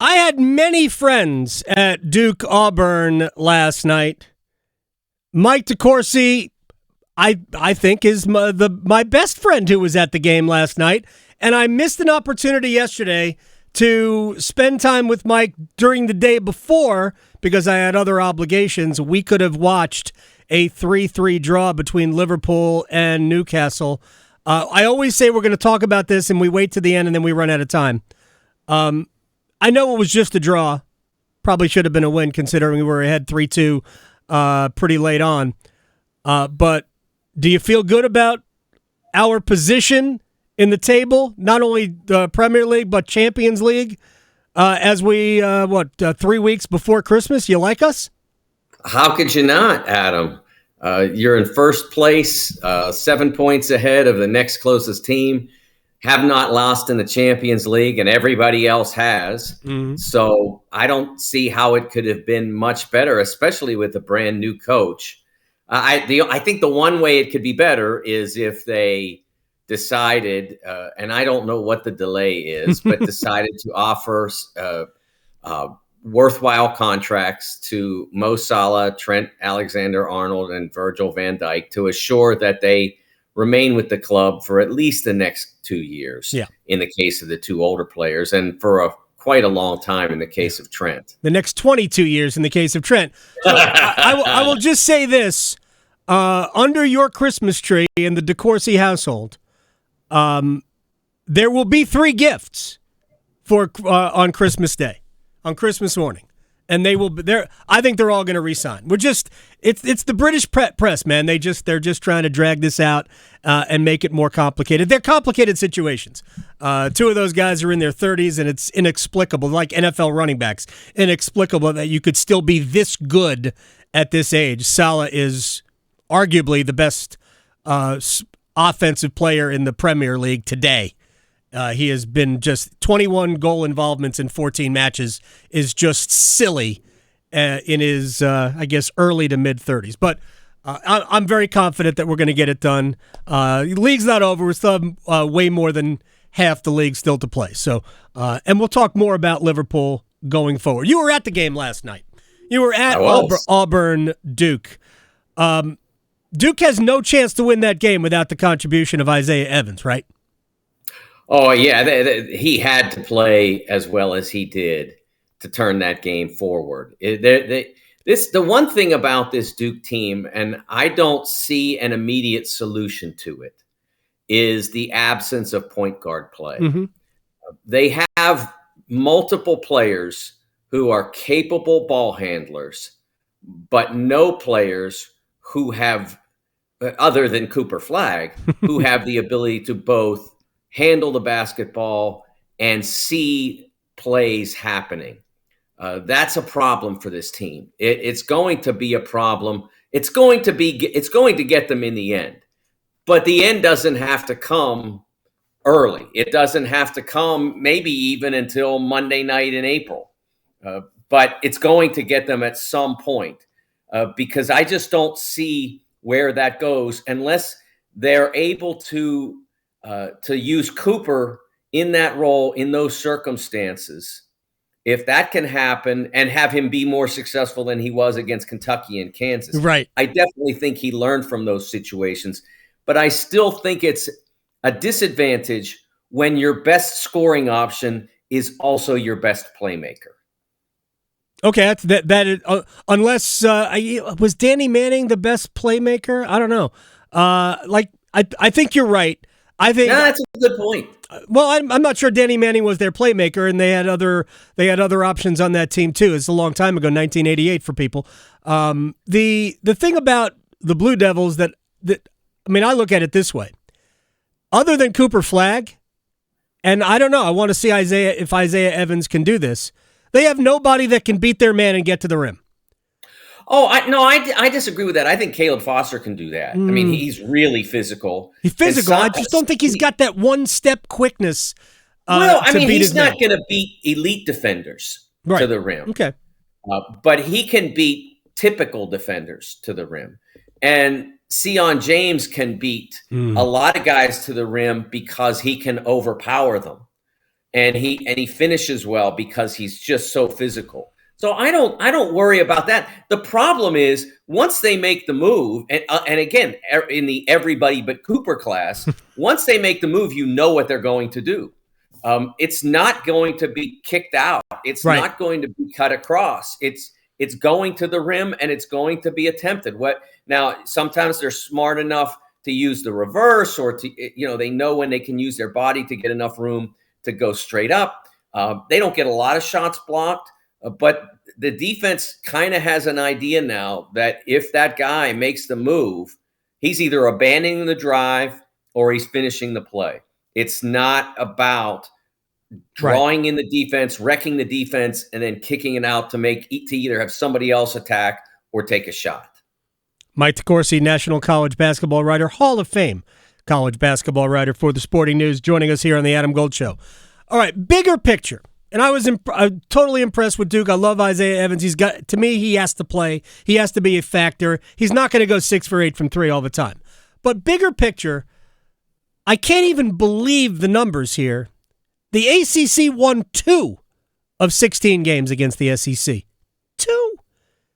I had many friends at Duke Auburn last night. Mike DeCourcy, I think, is my best friend who was at the game last night, and I missed an opportunity yesterday to spend time with Mike during the day before because I had other obligations. We could have watched a 3-3 draw between Liverpool and Newcastle. I always say we're going to talk about this, and we wait to the end, and then we run out of time. I know it was just a draw. Probably should have been a win considering we were ahead 3-2 pretty late on. But do you feel good about our position in the table, not only the Premier League, but Champions League, as we, 3 weeks before Christmas? You like us? How could you not, Adam? You're in first place, 7 points ahead of the next closest team, have not lost in the Champions League, and everybody else has. Mm-hmm. So I don't see how it could have been much better, especially with a brand new coach. I think the one way it could be better is if they decided, and I don't know what the delay is, but decided to offer worthwhile contracts to Mo Salah, Trent Alexander-Arnold, and Virgil van Dijk to assure that they remain with the club for at least the next 2 years in the case of the two older players, and for quite a long time in the case of Trent. The next 22 years in the case of Trent. So I will just say this. Under your Christmas tree in the DeCourcy household, there will be 3 gifts for on Christmas Day, on Christmas morning. And they will be there. I think they're all going to resign. It's the British press, man. They're just trying to drag this out and make it more complicated. They're complicated situations. 2 of those guys are in their 30s, and it's inexplicable, like NFL running backs, inexplicable that you could still be this good at this age. Salah is arguably the best offensive player in the Premier League today. He has been just 21 goal involvements in 14 matches is just silly in his, I guess, early to mid-30s. But I'm very confident that we're going to get it done. The league's not over. We still have way more than half the league still to play. So, and we'll talk more about Liverpool going forward. You were at the game last night. You were at Auburn Duke. Duke has no chance to win that game without the contribution of Isaiah Evans, right? Oh, yeah, he had to play as well as he did to turn that game forward. The one thing about this Duke team, and I don't see an immediate solution to it, is the absence of point guard play. Mm-hmm. They have multiple players who are capable ball handlers, but no players who have, other than Cooper Flagg, who have the ability to both handle the basketball and see plays happening. That's a problem for this team. It's going to be a problem. It's going to get them in the end, but the end doesn't have to come early. It doesn't have to come maybe even until Monday night in April, but it's going to get them at some point because I just don't see where that goes unless they're able to use Cooper in that role, in those circumstances. If that can happen and have him be more successful than he was against Kentucky and Kansas, right? I definitely think he learned from those situations, but I still think it's a disadvantage when your best scoring option is also your best playmaker. Okay, unless was Danny Manning the best playmaker? I don't know. I think you're right. I think that's a good point. Well, I'm not sure Danny Manning was their playmaker, and they had other options on that team too. It's a long time ago, 1988 for people. The thing about the Blue Devils that I look at it this way. Other than Cooper Flagg, and I don't know, I want to see if Isaiah Evans can do this. They have nobody that can beat their man and get to the rim. Oh, I disagree with that. I think Caleb Foster can do that. I mean, he's really physical. He's physical. I just don't think he's got that one-step quickness. He's not going to beat elite defenders to the rim. Okay. But he can beat typical defenders to the rim. And Sion James can beat a lot of guys to the rim because he can overpower them. and he finishes well because he's just so physical. So I don't worry about that. The problem is once they make the move, and again in the everybody but Cooper class, once they make the move, you know what they're going to do. It's not going to be kicked out. It's Right. not going to be cut across. It's going to the rim and it's going to be attempted. Now? Sometimes they're smart enough to use the reverse, or they know when they can use their body to get enough room to go straight up. They don't get a lot of shots blocked. But the defense kind of has an idea now that if that guy makes the move, he's either abandoning the drive or he's finishing the play. It's not about drawing in the defense, wrecking the defense, and then kicking it out to either have somebody else attack or take a shot. Mike DeCourcy, national college basketball writer, Hall of Fame college basketball writer for the Sporting News, joining us here on the Adam Gold Show. All right, bigger picture. And I was totally impressed with Duke. I love Isaiah Evans. To me, he has to play. He has to be a factor. He's not going to go 6 for 8 from 3 all the time. But bigger picture, I can't even believe the numbers here. The ACC won 2 of 16 games against the SEC. 2.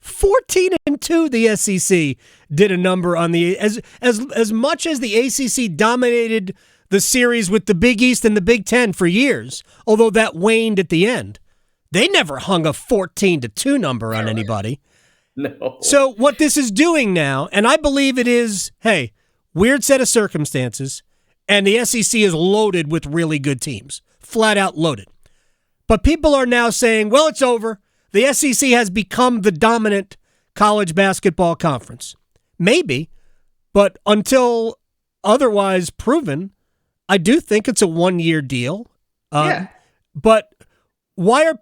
14-2 the SEC did a number on the as much as the ACC dominated the series with the Big East and the Big Ten for years, although that waned at the end. They never hung a 14-2 number on anybody. No. So what this is doing now, and I believe it is, hey, weird set of circumstances, and the SEC is loaded with really good teams, flat out loaded. But people are now saying, well, it's over. The SEC has become the dominant college basketball conference. Maybe, but until otherwise proven, I do think it's a 1-year deal. But why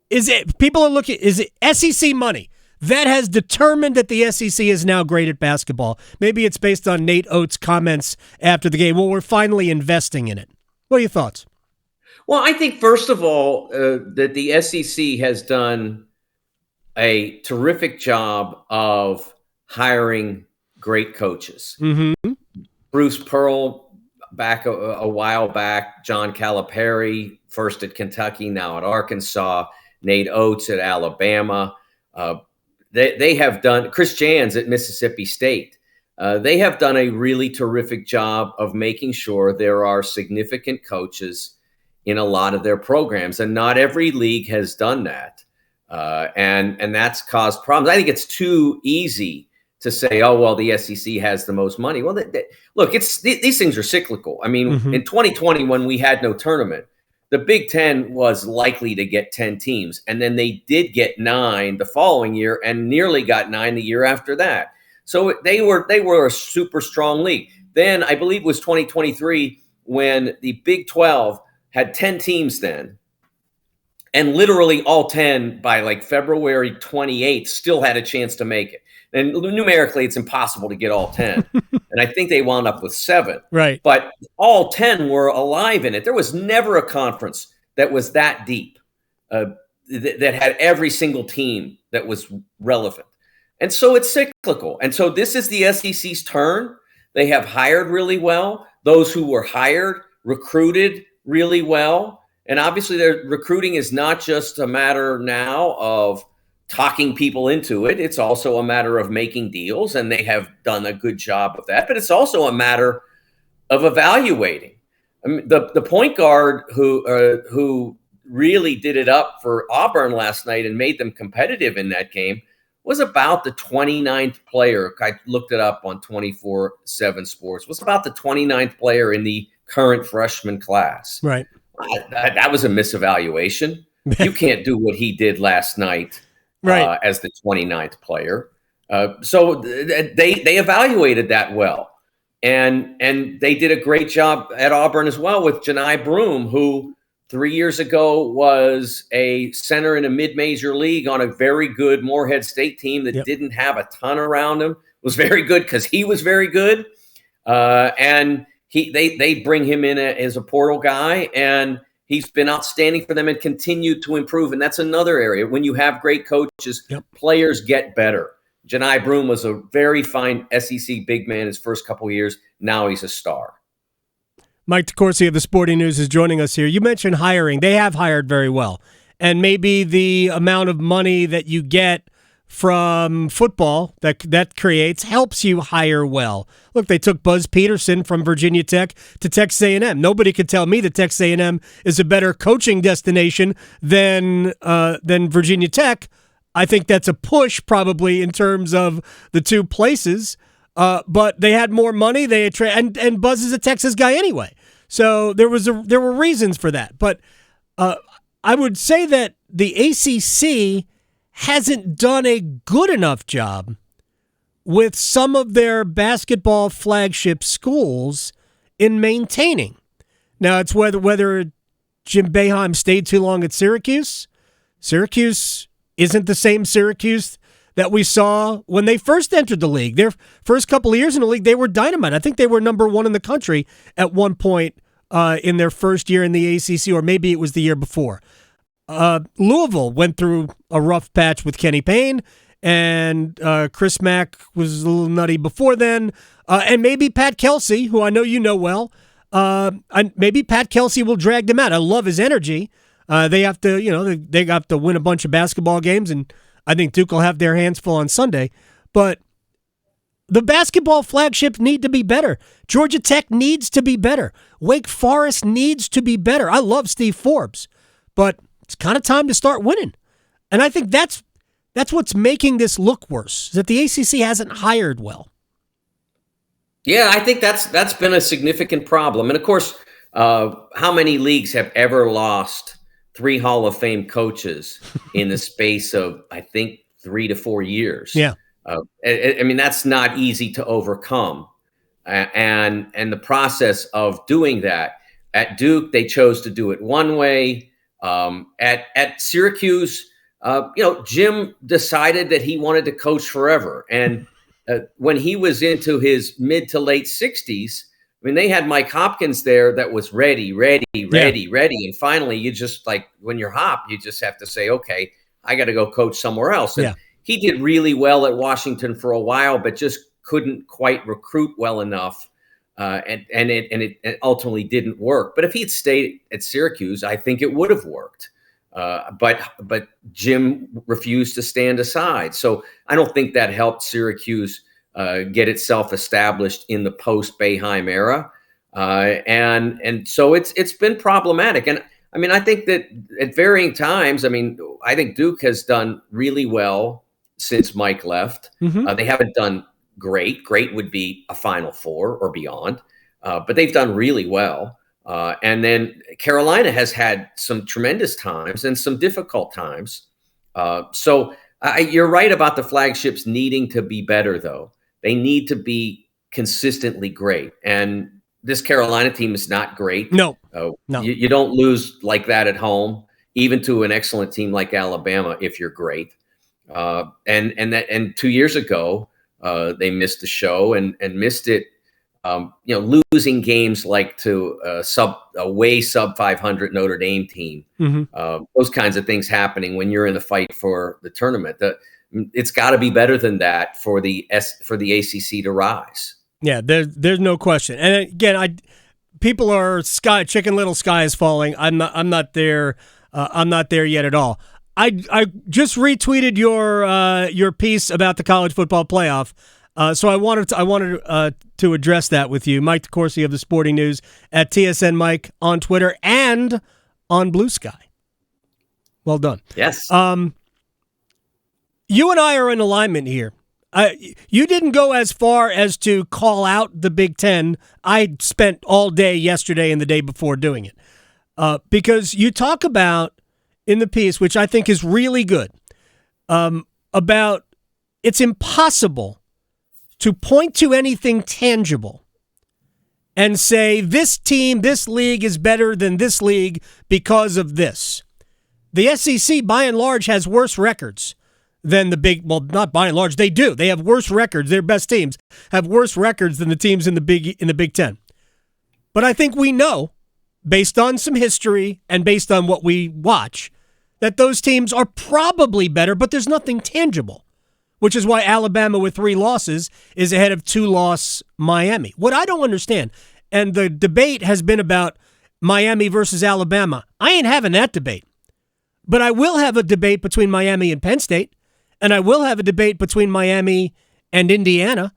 is it SEC money that has determined that the SEC is now great at basketball? Maybe it's based on Nate Oates' comments after the game. Well, we're finally investing in it. What are your thoughts? Well, I think, first of all, that the SEC has done a terrific job of hiring great coaches. Mm-hmm. Bruce Pearl back a while back, John Calipari, first at Kentucky, now at Arkansas, Nate Oates at Alabama. They have done, Chris Jans at Mississippi State. They have done a really terrific job of making sure there are significant coaches in a lot of their programs, and not every league has done that. And that's caused problems. I think it's too easy to say, oh, well, the SEC has the most money. Well, look, these things are cyclical. I mean, in 2020, when we had no tournament, the Big Ten was likely to get 10 teams. And then they did get 9 the following year and nearly got 9 the year after that. So they were a super strong league. Then I believe it was 2023 when the Big 12 had 10 teams then. And literally all 10 by like February 28th still had a chance to make it. And numerically, it's impossible to get all 10. And I think they wound up with 7. Right. But all 10 were alive in it. There was never a conference that was that deep, that had every single team that was relevant. And so it's cyclical. And so this is the SEC's turn. They have hired really well. Those who were hired recruited really well. And obviously their recruiting is not just a matter now of talking people into it. It's also a matter of making deals, and they have done a good job of that. But it's also a matter of evaluating. I mean, the point guard who really did it up for Auburn last night and made them competitive in that game was about the 29th player. I looked it up on 24/7 Sports. Was about the 29th player in the current freshman class. Right. That was a misevaluation. You can't do what he did last night. Right. As the 29th player. So they evaluated that well. And they did a great job at Auburn as well with Janai Broome, who 3 years ago was a center in a mid-major league on a very good Morehead State team that didn't have a ton around him. Was very good because he was very good. And they bring him in as a portal guy, and he's been outstanding for them and continued to improve. And that's another area. When you have great coaches, players get better. Janai Broome was a very fine SEC big man his first couple of years. Now he's a star. Mike DeCourcy of the Sporting News is joining us here. You mentioned hiring. They have hired very well. And maybe the amount of money that you get from football that creates helps you hire well. Look, they took Buzz Peterson from Virginia Tech to Texas A&M. Nobody could tell me that Texas A&M is a better coaching destination than Virginia Tech. I think that's a push probably in terms of the two places. But they had more money. And Buzz is a Texas guy anyway. So there were reasons for that. But I would say that the ACC hasn't done a good ennugh job with some of their basketball flagship schools in maintaining. Now, it's whether Jim Boeheim stayed too long at Syracuse. Syracuse isn't the same Syracuse that we saw when they first entered the league. Their first couple of years in the league, they were dynamite. I think they were number one in the country at one point in their first year in the ACC, or maybe it was the year before. Louisville went through a rough patch with Kenny Payne, and Chris Mack was a little nutty before then. And maybe Pat Kelsey, who I know you know well, maybe Pat Kelsey will drag them out. I love his energy. They have to, they have to win a bunch of basketball games, and I think Duke will have their hands full on Sunday. But the basketball flagships need to be better. Georgia Tech needs to be better. Wake Forest needs to be better. I love Steve Forbes, but it's kind of time to start winning. And I think that's what's making this look worse, is that the ACC hasn't hired well. Yeah, I think that's been a significant problem. And of course, how many leagues have ever lost 3 Hall of Fame coaches in the space of, I think, 3 to 4 years? Yeah. I mean, that's not easy to overcome. And the process of doing that, at Duke, they chose to do it one way. At Syracuse, Jim decided that he wanted to coach forever. And when he was into his mid to late 60s, I mean, they had Mike Hopkins there that was ready. And finally, you just, like, when you're Hop, you just have to say, okay, I got to go coach somewhere else. And he did really well at Washington for a while, but just couldn't quite recruit well enough. And it ultimately didn't work. But if he'd stayed at Syracuse, I think it would have worked. But Jim refused to stand aside. So I don't think that helped Syracuse get itself established in the post-Boeheim era. And so it's been problematic. And I mean, I think that at varying times, I think Duke has done really well since Mike left. Mm-hmm. They haven't done great. Great would be a Final Four or beyond, but they've done really well. And then Carolina has had some tremendous times and some difficult times. So you're right about the flagships needing to be better, though. They need to be consistently great. And this Carolina team is not great. No. You don't lose like that at home, even to an excellent team like Alabama, if you're great. And 2 years ago, they missed the show and missed it, losing games like to a way sub 500 Notre Dame team. Mm-hmm. Those kinds of things happening when you're in the fight for the tournament. It's got to be better than that for the ACC to rise. Yeah, there's no question. And again, people are Chicken Little sky is falling. I'm not there. I'm not there yet at all. I just retweeted your piece about the college football playoff. So I wanted to address that with you, Mike DeCourcy of the Sporting News at TSN Mike on Twitter and on Blue Sky. Well done. Yes. You and I are in alignment here. You didn't go as far as to call out the Big Ten. I spent all day yesterday and the day before doing it because you talk about in the piece, which I think is really good, about it's impossible to point to anything tangible and say this team, this league is better than this league because of this. The SEC, by and large, has worse records than the big, well, not by and large, they do. They have worse records. Their best teams have worse records than the teams in the Big Ten. But I think we know, based on some history and based on what we watch, that those teams are probably better, but there's nothing tangible, which is why Alabama with 3 losses is ahead of 2-loss Miami. What I don't understand, and the debate has been about Miami versus Alabama. I ain't having that debate. But I will have a debate between Miami and Penn State, and I will have a debate between Miami and Indiana,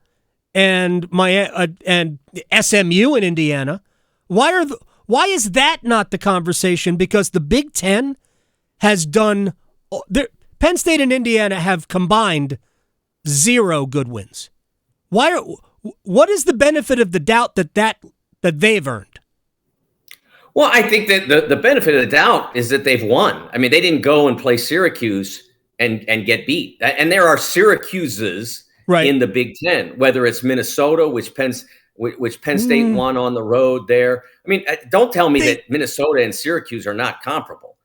and and SMU and Indiana. Why is that not the conversation? Because the Big Ten has done. Penn State and Indiana have combined 0 good wins. What is the benefit of the doubt that they've earned? Well, I think that the benefit of the doubt is that they've won. I mean, they didn't go and play Syracuse and get beat. And there are Syracuses in the Big Ten, whether it's Minnesota, which Penn State won on the road there. I mean, don't tell me that Minnesota and Syracuse are not comparable.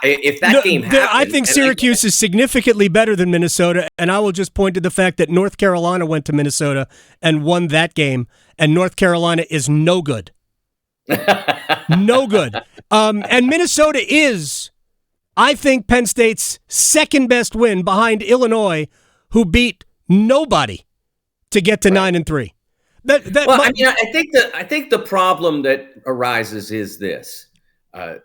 If that game happened, I think Syracuse is significantly better than Minnesota, and I will just point to the fact that North Carolina went to Minnesota and won that game, and North Carolina is no good. No good. And Minnesota is, I think, Penn State's second best win behind Illinois, who beat nobody to get to 9-3. I think the problem that arises is this. And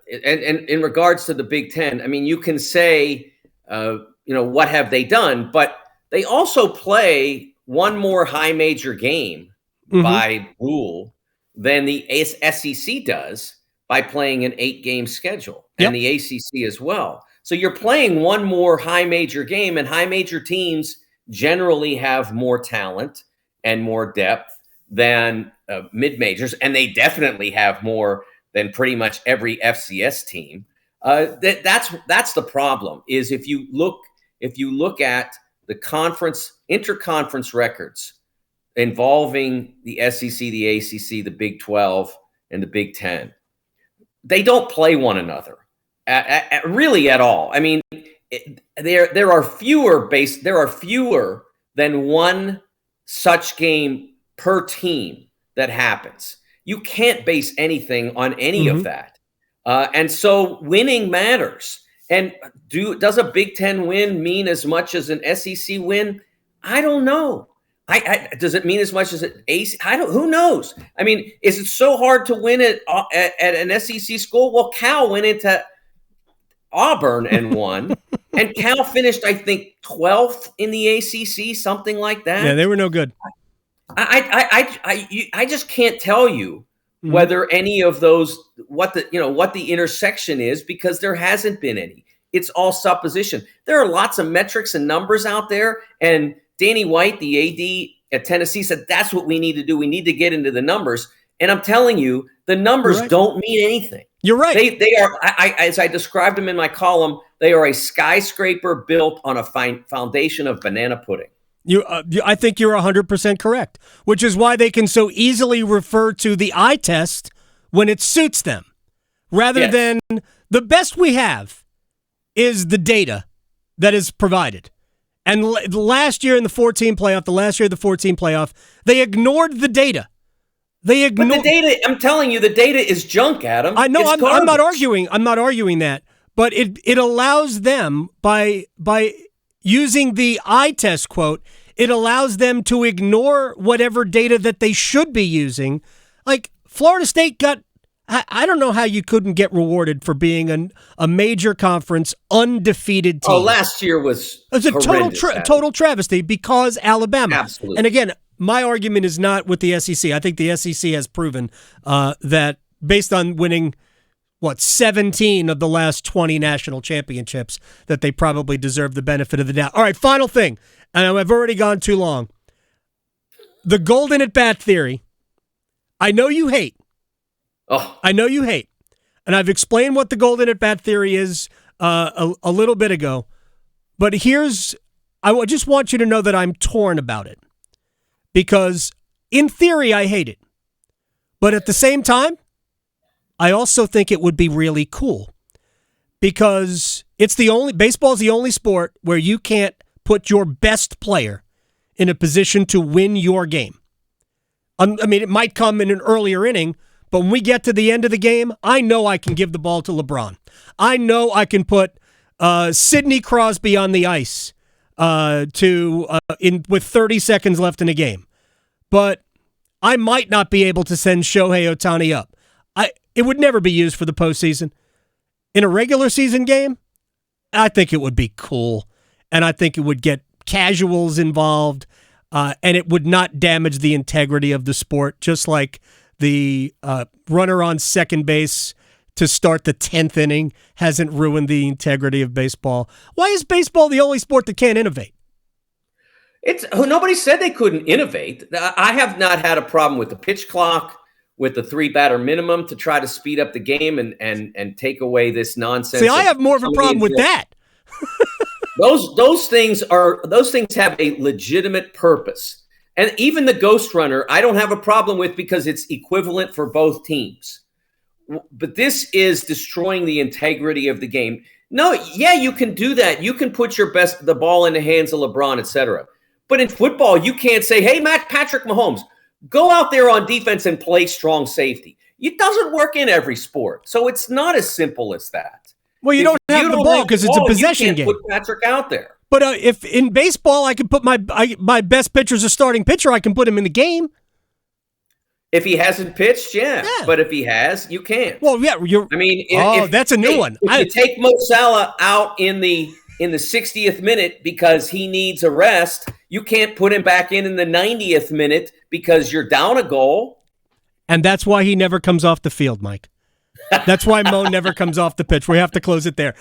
in regards to the Big Ten, I mean, you can say, what have they done? But they also play one more high major game by rule than the SEC does by playing an 8-game schedule, and the ACC as well. So you're playing one more high major game, and high major teams generally have more talent and more depth than mid majors, and they definitely have more than pretty much every FCS team. That's the problem. Is if you look at the interconference records involving the SEC, the ACC, the Big 12, and the Big 10, they don't play one another really at all. I mean, there are fewer than one such game per team that happens. You can't base anything on any of that. And so winning matters. And does a Big Ten win mean as much as an SEC win? I don't know. Does it mean as much as an AC? Who knows? I mean, is it so hard to win at an SEC school? Well, Cal went into Auburn and won. And Cal finished, I think, 12th in the ACC, something like that. Yeah, they were no good. I just can't tell you whether any of those what the intersection is, because there hasn't been any. It's all supposition. There are lots of metrics and numbers out there, and Danny White, the AD at Tennessee, said that's what we need to do. We need to get into the numbers, and I'm telling you, the numbers don't mean anything. You're right. They are, as I described them in my column, they are a skyscraper built on a foundation of banana pudding. I think you're 100% correct, which is why they can so easily refer to the eye test when it suits them, rather than the best we have is the data that is provided. And last year in the 14 playoff, they ignored the data. But the data, I'm telling you, the data is junk, Adam. I know. I'm not arguing. I'm not arguing that, but it allows them by using the eye test quote, it allows them to ignore whatever data that they should be using. Like Florida State got, I don't know how you couldn't get rewarded for being a major conference undefeated team. Oh, last year was a total travesty because Alabama. Absolutely. And again, my argument is not with the SEC. I think the SEC has proven that based on winning 17 of the last 20 national championships, that they probably deserve the benefit of the doubt. All right, final thing, and I've already gone too long. The golden at bat theory, I know you hate. Oh, I know you hate. And I've explained what the golden at bat theory is a little bit ago. But I just want you to know that I'm torn about it. Because in theory, I hate it. But at the same time, I also think it would be really cool. Because baseball's the only sport where you can't put your best player in a position to win your game. I mean, it might come in an earlier inning, but when we get to the end of the game, I know I can give the ball to LeBron. I know I can put Sidney Crosby on the ice with 30 seconds left in the game. But I might not be able to send Shohei Ohtani up. It would never be used for the postseason. In a regular season game, I think it would be cool, and I think it would get casuals involved, and it would not damage the integrity of the sport, just like the runner on second base to start the 10th inning hasn't ruined the integrity of baseball. Why is baseball the only sport that can't innovate? Nobody said they couldn't innovate. I have not had a problem with the pitch clock, with the 3-batter minimum to try to speed up the game and take away this nonsense. See, I have more of a problem with that. Those things have a legitimate purpose. And even the ghost runner, I don't have a problem with because it's equivalent for both teams. But this is destroying the integrity of the game. No, yeah, you can do that. You can put the ball in the hands of LeBron, etc. But in football, you can't say, hey, Patrick Mahomes, go out there on defense and play strong safety. It doesn't work in every sport. So it's not as simple as that. Well, you don't have the ball because it's a possession game. You can't put Patrick out there. But if in baseball I can put my best pitcher as a starting pitcher, I can put him in the game. If he hasn't pitched, yeah. But if he has, you can't. Well, yeah. That's a new one. If you take Mo Salah out in the 60th minute because he needs a rest, you can't put him back in the 90th minute because you're down a goal. And that's why he never comes off the field, Mike. That's why Mo never comes off the pitch. We have to close it there.